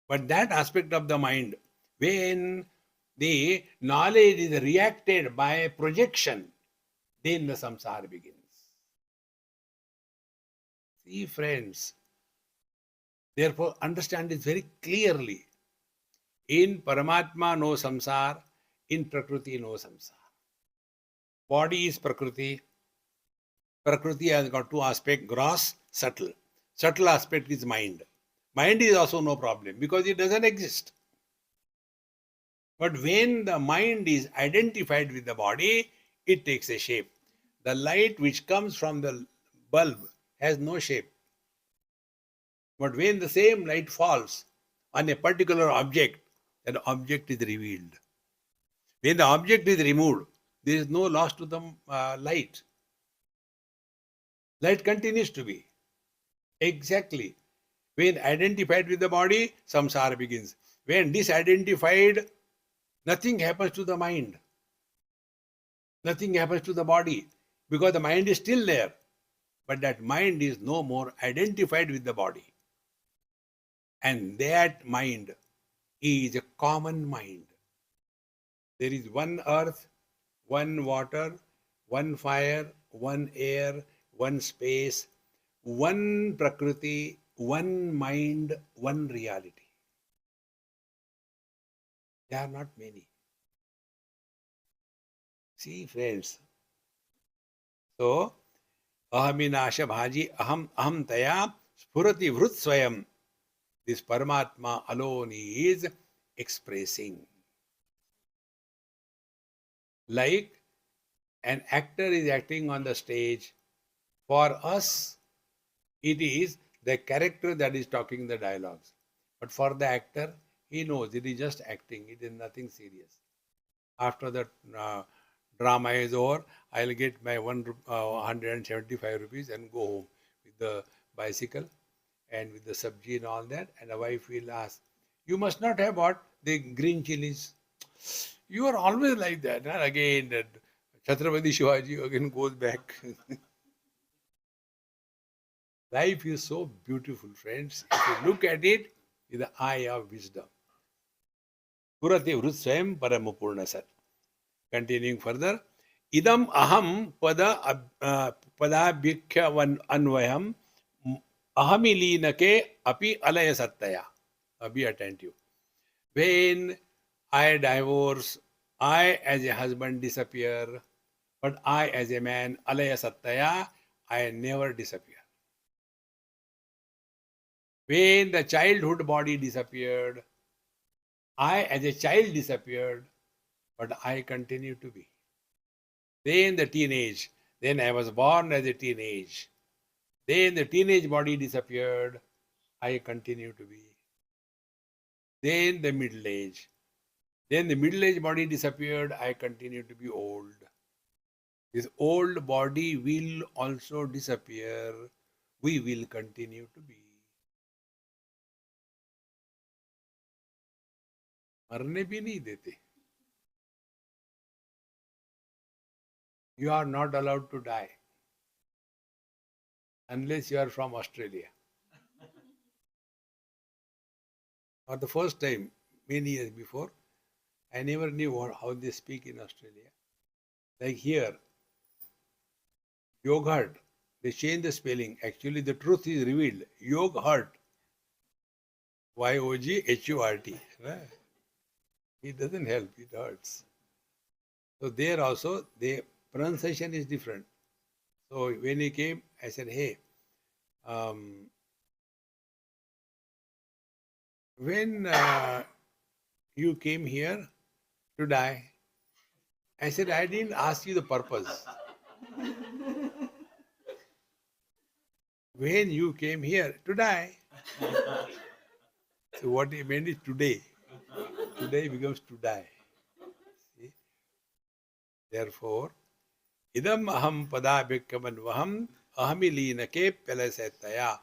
But that aspect of the mind, when the knowledge is reacted by projection, then the samsara begins. See, friends, therefore understand this very clearly. In Paramatma no samsar, in Prakriti no samsar. Body is Prakriti. Prakriti has got two aspects, gross, subtle. Subtle aspect is mind. Mind is also no problem because it doesn't exist. But when the mind is identified with the body, it takes a shape. The light which comes from the bulb has no shape. But when the same light falls on a particular object, that object is revealed. When the object is removed, there is no loss to the light. Light continues to be. Exactly. When identified with the body, samsara begins. When disidentified, nothing happens to the mind. Nothing happens to the body because the mind is still there. But that mind is no more identified with the body. And that mind is a common mind. There is one earth, one water, one fire, one air, one space, one Prakriti, one mind, one reality. There are not many. See, friends. So, ahaminasha bhaji aham taya spurati vrut swayam. This Paramatma alone is expressing. Like an actor is acting on the stage, for us, it is the character that is talking the dialogues. But for the actor, he knows it is just acting, it is nothing serious. After the drama is over, I'll get my 175 rupees and go home with the bicycle and with the sabji and all that. And the wife will ask, you must not have bought the green chilies. You are always like that. And again, that Chhatrapati Shivaji again goes back. Life is so beautiful, friends. If you look at it with the eye of wisdom. Purati Vrutswayam Paramapurna Sat. Continuing further. Idam aham padabhikhya anvayam ahamilinake api alaya sattaya. Be attentive. When I divorce, I as a husband disappear, but I as a man, alaya sattaya, I never disappear. When the childhood body disappeared, I as a child disappeared, but I continue to be. Then the teenage, then I was born as a teenage. Then the teenage body disappeared, I continue to be. Then the middle age. Then the middle age body disappeared, I continue to be old. This old body will also disappear. We will continue to be. मरने भी नहीं देते. You are not allowed to die unless you are from Australia. For the first time, many years before, I never knew how they speak in Australia. Like here, yogurt, they change the spelling. Actually, the truth is revealed. Yogurt. Yogurt. It doesn't help, it hurts. So there also, the pronunciation is different. So when he came, I said, hey, when you came here to die, I said, I didn't ask you the purpose. When you came here to die. So what he meant is today. Today becomes to die. See? Therefore, idam aham padabhikamanvaham ahamilina pelasataya.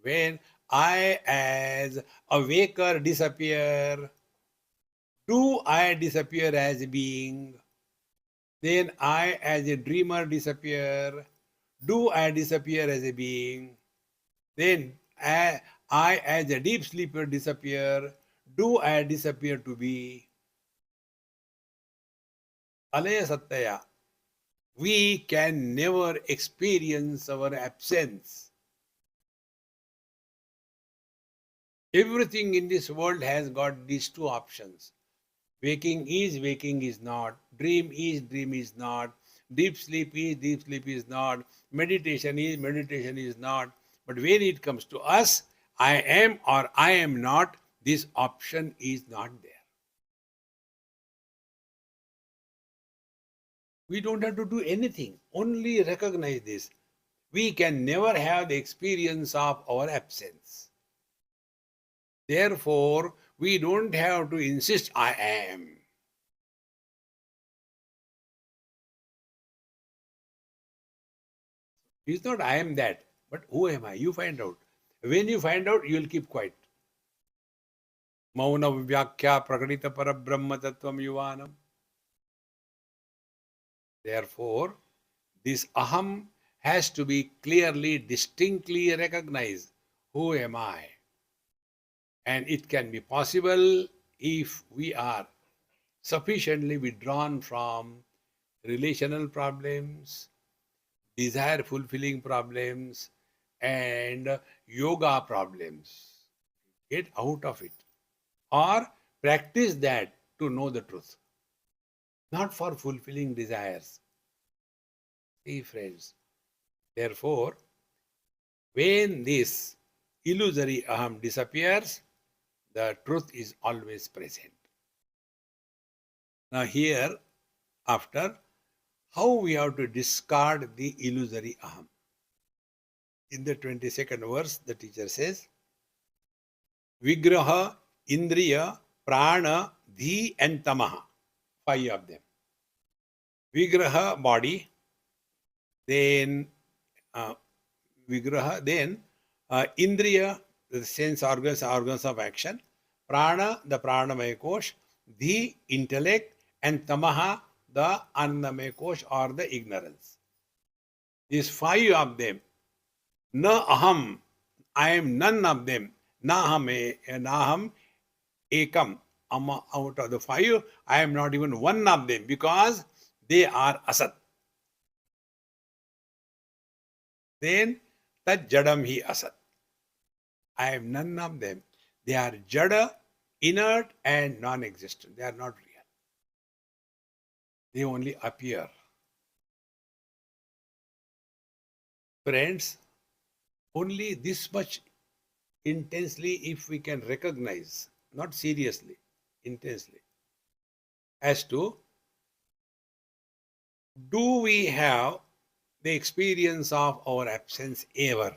When I as a waker disappear, do I disappear as a being? Then I as a dreamer disappear. Do I disappear as a being? Then I as a deep sleeper disappear. Do I disappear to be? Alaya Sattaya. We can never experience our absence. Everything in this world has got these two options. Waking is not. Dream is not. Deep sleep is not. Meditation is not. But when it comes to us, I am or I am not, this option is not there. We don't have to do anything, only recognize this. We can never have the experience of our absence. Therefore, we don't have to insist, I am. It's not I am that, but who am I? You find out. When you find out, you will keep quiet. Mauna vyakya prakadita parabrahma tattvam yuvanam. Therefore, this aham has to be clearly, distinctly recognized. Who am I? And it can be possible if we are sufficiently withdrawn from relational problems, desire fulfilling problems, and yoga problems. Get out of it. Or practice that to know the truth. Not for fulfilling desires. See, friends. Therefore, when this illusory aham disappears, the truth is always present. Now, here, after, how we have to discard the illusory aham. In the 22nd verse, the teacher says, Vigraha, Indriya, Prana, Dhi, and Tamaha. 5 of them. Vigraha, body, then Vigraha, then Indriya, the sense organs of action, Prana, the Pranamaya Kosh, Dhi, intellect, and Tamaha, the Annamaya Kosh or the ignorance. These 5 of them, na aham, I am none of them, naham ekam, out of the 5, I am not even one of them because they are asat. Then tat jadam hi asat. I am none of them. They are jada, inert and non-existent. They are not real. They only appear. Friends, only this much intensely if we can recognize, not seriously, intensely, as to do we have the experience of our absence ever?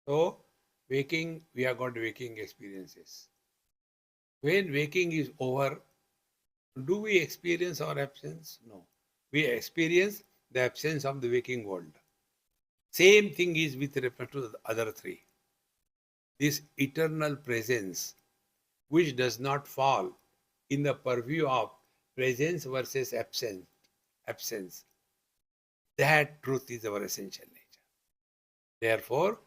So, waking, we have got waking experiences. When waking is over, do we experience our absence? No. We experience the absence of the waking world. Same thing is with respect to the other 3. This eternal presence, which does not fall in the purview of presence versus absence. That truth is our essential nature. Therefore,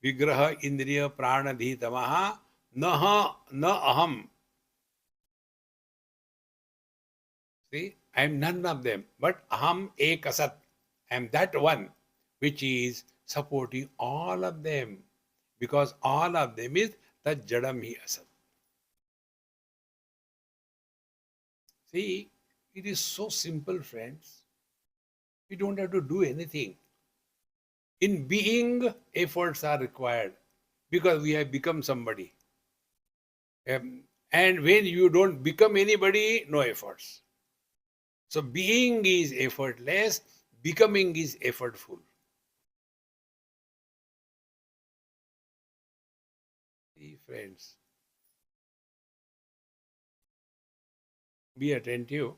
Vigraha Indriya Prana Dhi Tamaha Naha Na Aham. See, I am none of them, but Aham Ekasat. I am that one which is supporting all of them, because all of them is Tat Jadam Hi Asat. See, it is so simple, friends. We don't have to do anything. In being, efforts are required because we have become somebody. And when you don't become anybody, no efforts. So being is effortless, becoming is effortful. See, friends, be attentive.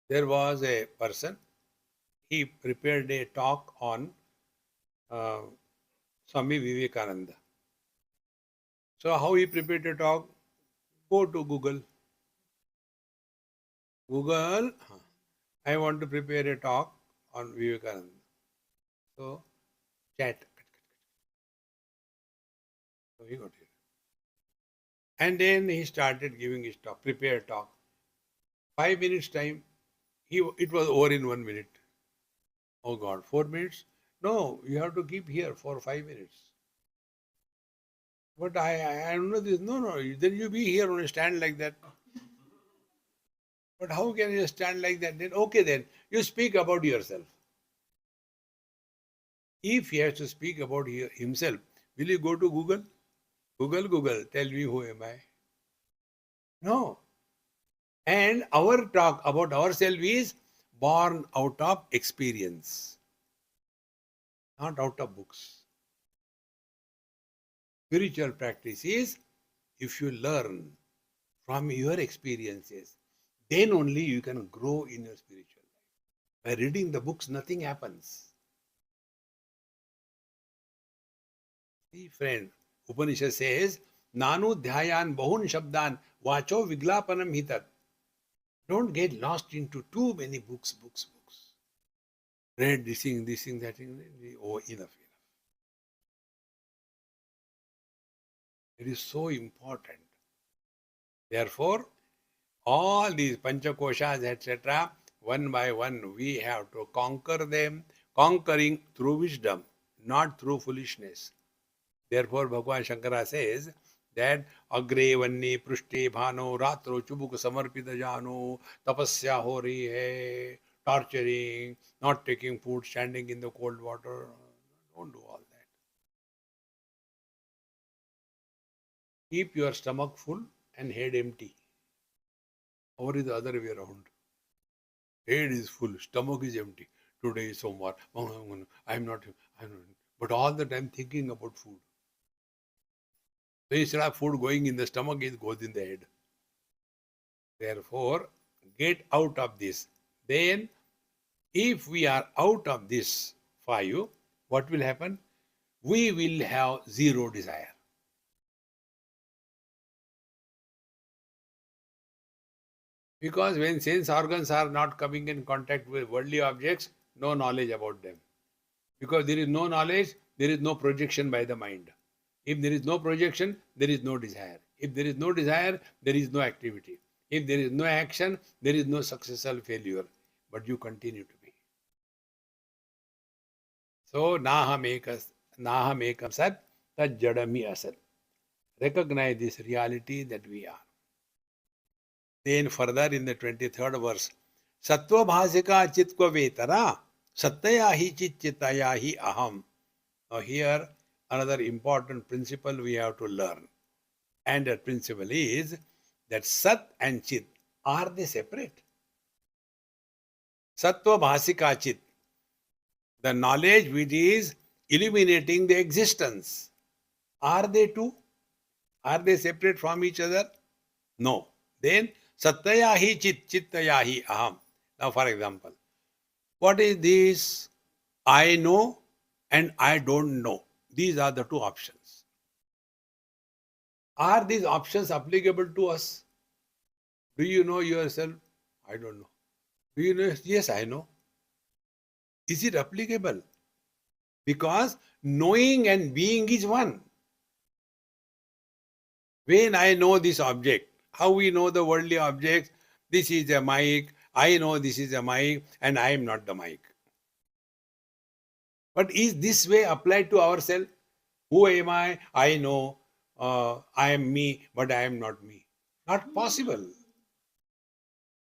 There was a person, he prepared a talk on uh, Swami Vivekananda. So how he prepared a talk? Go to Google. Google, I want to prepare a talk on Vivekananda. So chat. So he got it. And then he started giving his talk, prepared talk. 5 minutes time, it was over in 1 minute. Oh God, 4 minutes? No, you have to keep here for 5 minutes. But I don't know this. No, then you be here on a stand like that. But how can you stand like that? Then okay, then you speak about yourself. If he has to speak about himself, will you go to Google? Google, tell me who am I? No. And our talk about ourselves is born out of experience, not out of books. Spiritual practice is if you learn from your experiences, then only you can grow in your spiritual life. By reading the books, nothing happens. See, friend, Upanishad says, Nanu dhyayan bahun shabdan vacho viglapanam hitat. Don't get lost into too many books. Read this thing, that thing. Oh, enough. It is so important. Therefore, all these panchakoshas, etc., one by one, we have to conquer them, conquering through wisdom, not through foolishness. Therefore, Bhagwan Shankara says that agre vanni prushte bhano ratro chubuk samarpita jano tapasya ho rahi hai, torturing, not taking food, standing in the cold water. Don't do all that. Keep your stomach full and head empty. Or is the other way around. Head is full, stomach is empty. Today is Somvar. I'm not. But all the time thinking about food. So instead of food going in the stomach, it goes in the head. Therefore, get out of this. Then, if we are out of this five, what will happen? We will have zero desire. Because when sense organs are not coming in contact with worldly objects, no knowledge about them. Because there is no knowledge, there is no projection by the mind. If there is no projection, there is no desire. If there is no desire, there is no activity. If there is no action, there is no successful failure. But you continue to be. So, naham ekam sat, tad jadami asat. Recognize this reality that we are. Then further in the 23rd verse, Sattva bhasika chitkva vetara, sattaya hi chitaya hi aham. Now here another important principle we have to learn. And that principle is that Sat and Chit, are they separate? Sattva bhasika Chit, the knowledge which is illuminating the existence, are they two? Are they separate from each other? No. Then Sattaya hi Chit, Chittaya hi aham. Now for example, what is this? I know and I don't know. These are the two options. Are these options applicable to us? Do you know yourself? I don't know. Do you know? Yes, I know. Is it applicable? Because knowing and being is one. When I know this object, how we know the worldly objects? This is a mic. I know this is a mic and I am not the mic. But is this way applied to ourselves? Who am I? I know I am me, but I am not me. Not possible.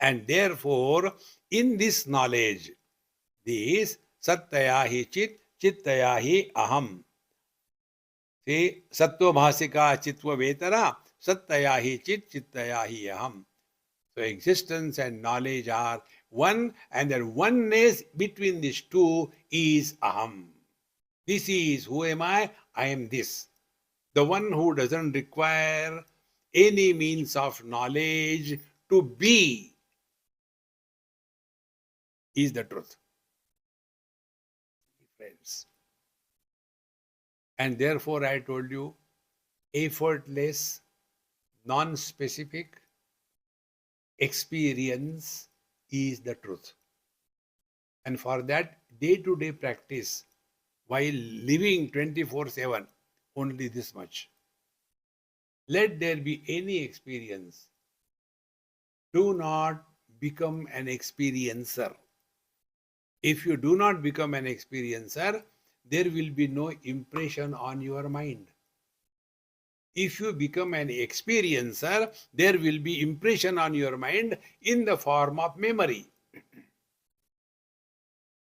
And therefore, in this knowledge, this Sattaya hi Chit, Chittaya hi Aham. See, Sattva Bhasika Chitva Vetara, Sattaya hi Chit, Chittaya hi Aham. So existence and knowledge are one, and that oneness between these two is Aham. This is who am I? I am this. The one who doesn't require any means of knowledge to be is the truth. Friends. And therefore I told you, effortless, non-specific experience is the truth. And for that day-to-day practice, while living 24/7, only this much. Let there be any experience. Do not become an experiencer. If you do not become an experiencer, there will be no impression on your mind. If you become an experiencer, there will be impression on your mind in the form of memory.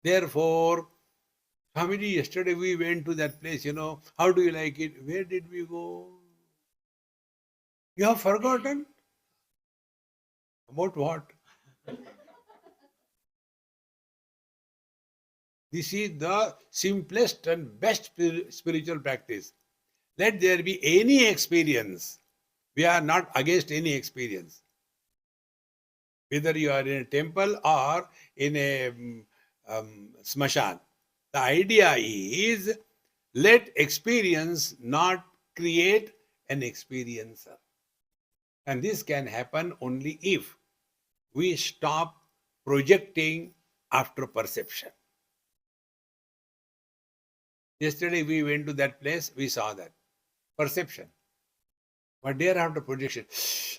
Therefore, Swamiji, yesterday we went to that place, how do you like it? Where did we go? You have forgotten? About what? This is the simplest and best spiritual practice. Let there be any experience. We are not against any experience. Whether you are in a temple or in a smashan. The idea is, let experience not create an experiencer. And this can happen only if we stop projecting after perception. Yesterday we went to that place, we saw that. Perception. But thereafter projection.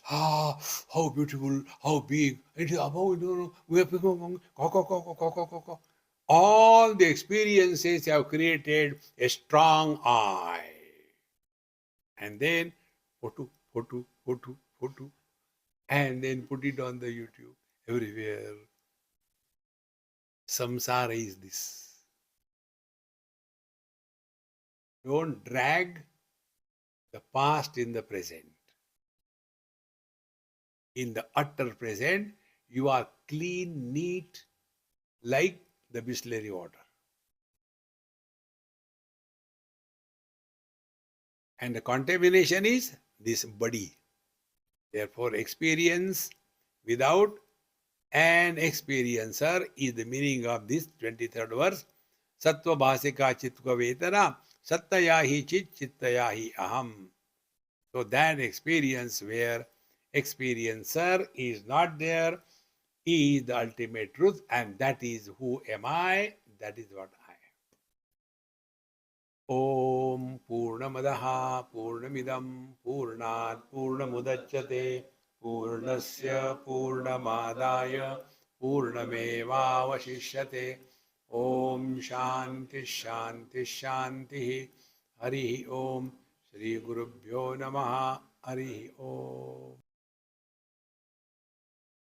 Ah, how beautiful, how big. It is above, we have become. All the experiences have created a strong I. And then, photo. And then put it on the YouTube, everywhere. Samsara is this. Don't drag the past in the present. In the utter present, you are clean, neat, like the Bisleri water. And the contamination is this body. Therefore, experience without an experiencer is the meaning of this 23rd verse. Sattva bhasika chitva vetara, sattaya hi chit, chittaya hi aham. So that experience where experiencer is not there is the ultimate truth, and that is who am I, that is what I am. Om Purnamadaha Purnamidam Purnat Purnamudachyate Purnasya Purnamadaya Purnamevavashishyate. Om Shanti Shanti Shanti. Hari Om. Shri Gurubhyo Namaha. Hari Om.